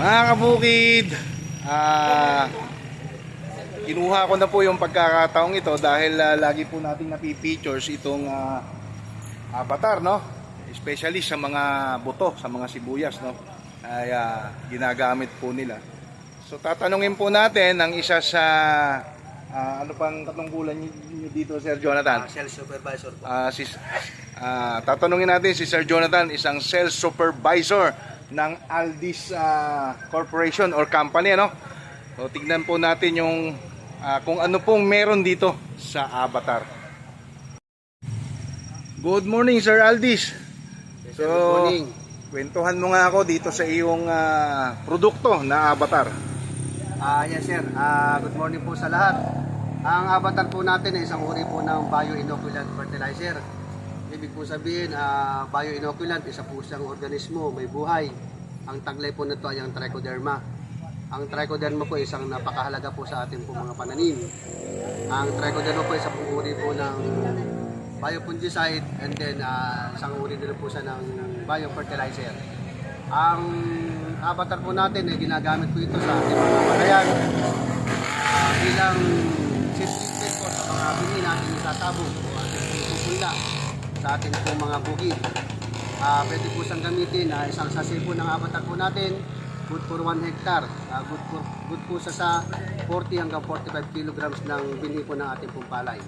Mga kabukid, kinuha ko na po yung pagkakataong ito dahil lagi po nating napipictures itong avatar, no? Especially sa mga buto, sa mga sibuyas, no? Ay ginagamit po nila. So tatanungin po natin ang isa sa ano pang katungkulan niyo dito, Sir Jonathan? Sales supervisor po. Tatanungin natin si Sir Jonathan, isang sales supervisor ng Aldis Corporation or company, ano? So tignan po natin yung kung ano pong meron dito sa avatar. Good morning, Sir Aldis. Yes, So, good morning. kwentuhan mo nga ako dito sa iyong produkto na avatar. Yes sir, good morning po sa lahat. Ang avatar po natin ay isang uri po ng bioinoculant fertilizer. Ibig po sabihin, bioinoculant, isa po siyang organismo, may buhay. Ang taglay po nito ay ang trichoderma. Ang trichoderma po ay isang napakahalaga po sa ating po mga pananim. Ang trichoderma po ay isang uri po ng biofungicide, and then isang uri din po siya ng biofertilizer. Ang avatar po natin ay ginagamit po ito sa ating mga panayan bilang safety po sa mga bini natin sa tabog o ating pupunla sa ating po mga bukid. Pwede po siyang gamitin na isang sachet po ng avatar po natin, good for 1 hectare. Good po sa 40 hanggang 45 kilograms ng bini po ng ating pong palay.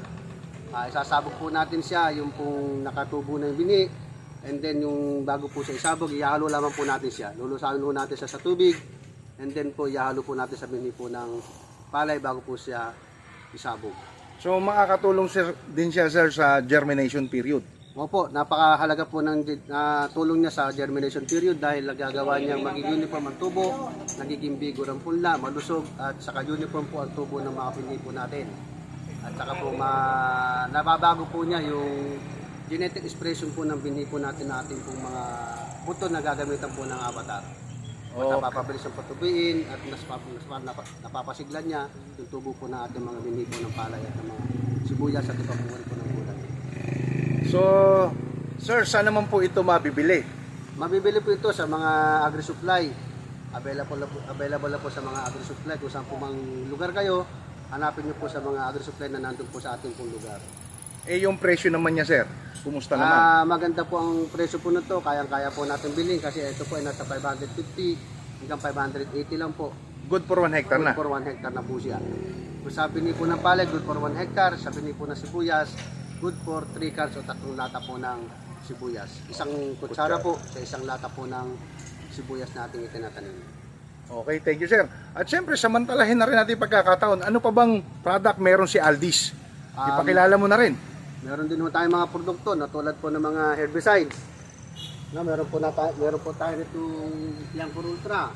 Isasabog po natin siya, yung pong nakatubo na yung bini, and then yung bago po siya isabog, ihalo lamang po natin siya. Lulusahin po natin siya sa tubig, and then po ihalo po natin sa bini po ng palay bago po siya isabog. So makakatulong din siya, sir, sa germination period. Opo, napakahalaga po ng tulong niya sa germination period dahil nagagawa niyang maging uniform ang tubo, nagiging bigor ang punla, malusog, at saka uniform po ang tubo ng mga bini po natin. At saka po nababago po niya yung genetic expression po ng binhi po natin pong mga buto na gagamitan po ng avatar. At napapabilis ang patubuin at napapasiglan niya yung tubo po ng ating mga binhi po ng palay at ng mga sibuyas at iba po ng gulay. So, sir, saan naman po ito mabibili? Mabibili po ito sa mga agri-supply. Available na po sa mga agri-supply. Kung saan po mang lugar kayo, hanapin niyo po sa mga agri-supply na nandun po sa ating pong lugar. Yung presyo naman niya, sir, kumusta naman? Maganda po ang presyo po nito. Kayang-kaya po natin bilhin kasi ito po ay nasa 550 hanggang 580 lang po. Good for 1 hectare na? Good for 1 hectare na po siya. Kung sa bini po ng palay, good for 1 hectare. Sa bini po ng sibuyas, good for 3 cans o 3 lata po ng sibuyas. Isang kutsara po sa isang lata po ng sibuyas na ating itinatanim. Okay, thank you, sir. At syempre, samantalahin na rin natin pagkakataon. Ano pa bang product meron si Aldis? Ipakilala mo na rin. Meron din po tayong mga produkto na tulad po ng mga herbicides. Meron po tayo nitong Piangkor Ultra.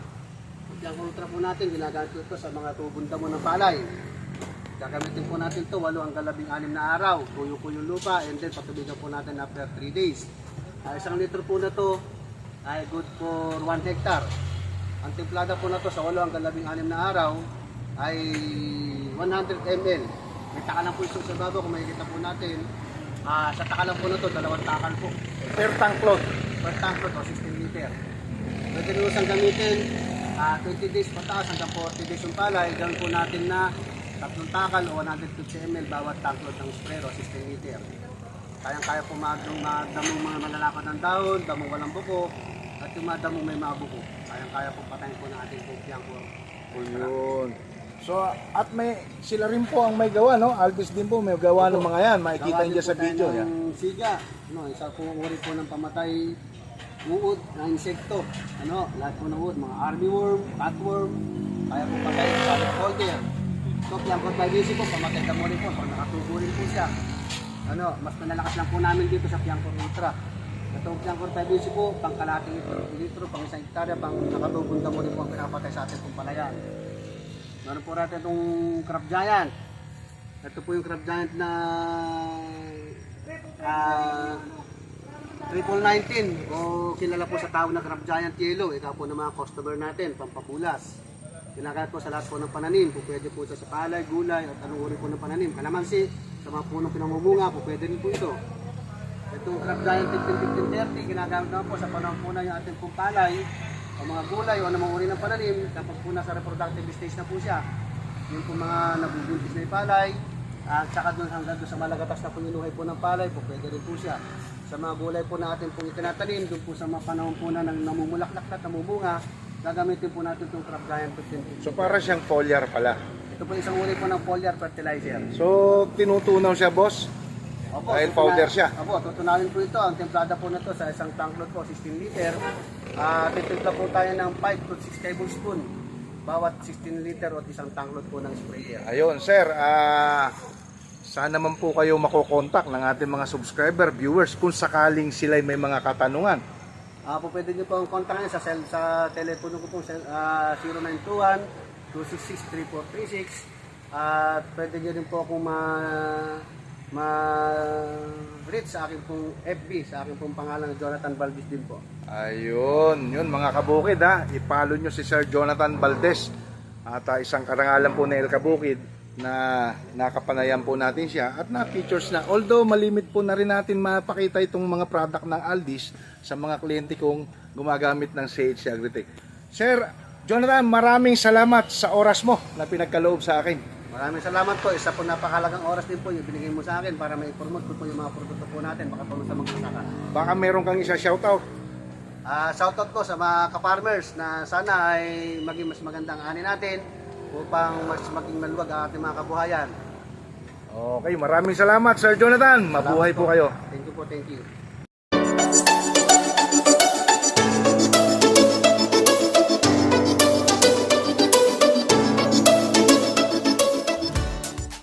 Piangkor Ultra po natin, ginagamit ito sa mga tubong damo ng palay. Gagamitin po natin ito 8 hanggang 16 na araw. Tuyo po yung lupa, and then patubigan po natin after 3 days. 1 litro po na to ay good for 1 hectare. Ang templada po na to sa 8 hanggang 16 na araw ay 100 ml. May takalan po yung sa baba kung makikita po natin. Sa takalan po na to, 2 takal po. Per tank load. Per tank po to, 16 liter. Pwede rin usang gamitin 20 days pataas hanggang 40 days yung palay. Gawin po natin na 3 takal o 150 ml bawat tank load ng sprayer o 16 liter. Kayang-kaya po magdamong mga malalakad ng dahon, damong walang buko, at yung mga damong may mga buko. Kayang-kaya po patayin po ng ating Piangkor. Yun. So, at sila rin po ang may gawa, no? Aldis din po may gawa ng mga yan. Makikita niyo sa video. Ng siga, isa po uri po ng pamatay uod na insekto. Lahat po ng uod, mga armyworm, cutworm, kaya po patay sa solid folder. So, Piangkor 5 po, pamatay damo rin po, pag nakatubo rin po siya. Mas manalakas lang po namin dito sa Piangkor Ultra. Ito Piangkor 5 po, pang kalating litro, pang 1 hektarya, pang nakatubong damo rin po ang pinapatay sa ating pong palayan. Meron po natin itong Crab Giant. Ito po yung Crab Giant na 1919 o kilala po sa tawag na Crab Giant Yellow. Ito po ng mga customer natin, pampapulas. Ginagamit po sa lahat po ng pananim. Pwede po sa palay, gulay at anong uri po ng pananim. Kalamansi, sa mga punong pinangumunga po, pwede rin po ito. Itong Crab Giant 15-15-30, ginagamit naman po sa panahon po na yung ating pong palay. o mga gulay o anumang uri ng pananim, kapag po nasa reproductive stage na po siya, yung po mga nabubuntis na yung palay, at saka doon hanggang doon sa malagatas na pununuhay po ng palay po, pwede rin po siya. Sa mga gulay po natin pong itinatanim, doon po sa mga panahon po na namumulaklak at namumunga, gagamitin po natin itong Crop Giant 15. So para siyang foliar pala. Ito po isang uri po ng foliar fertilizer. So tinutunaw siya, boss? Opo, Dahil powder siya. Opo, tutunawin po ito. Ang templada po na ito sa isang tanklot po, 16 liter. Titimpla po tayo ng 5 to 6 tablespoon bawat 16 liter o isang tanklot po ng sprayer. Ayun, sir. Sana naman po kayo makokontak ng ating mga subscriber, viewers, kung sakaling sila may mga katanungan. Po pwede nyo po ang kontakin sa telepono ko po, 0921-266-3436. At pwede nyo rin po akong ma-reach sa akin pong FB, sa akin pong pangalan Jonathan Valdez din po. Ayun, yun mga kabukid ha. I-follow nyo si Sir Jonathan Valdez. At isang karangalan po na El Kabukid na nakapanayam po natin siya at na-features na. Although malimit po na rin natin mapakita itong mga product ng Aldis sa mga kliyente kong gumagamit ng CHC Agritech. Sir Jonathan, maraming salamat sa oras mo na pinagkaloob sa akin. Maraming salamat po. Isa po napakalagang oras din po yung binigay mo sa akin para ma-promote ko po yung mga produkto po natin baka po sa magsasaka. Baka meron kang isa shoutout. Shoutout po sa mga ka-farmers na sana ay maging mas magandang ani natin upang mas maging maluwag ang ating mga kabuhayan. Okay, maraming salamat Sir Jonathan. Mabuhay po kayo. Thank you po, thank you.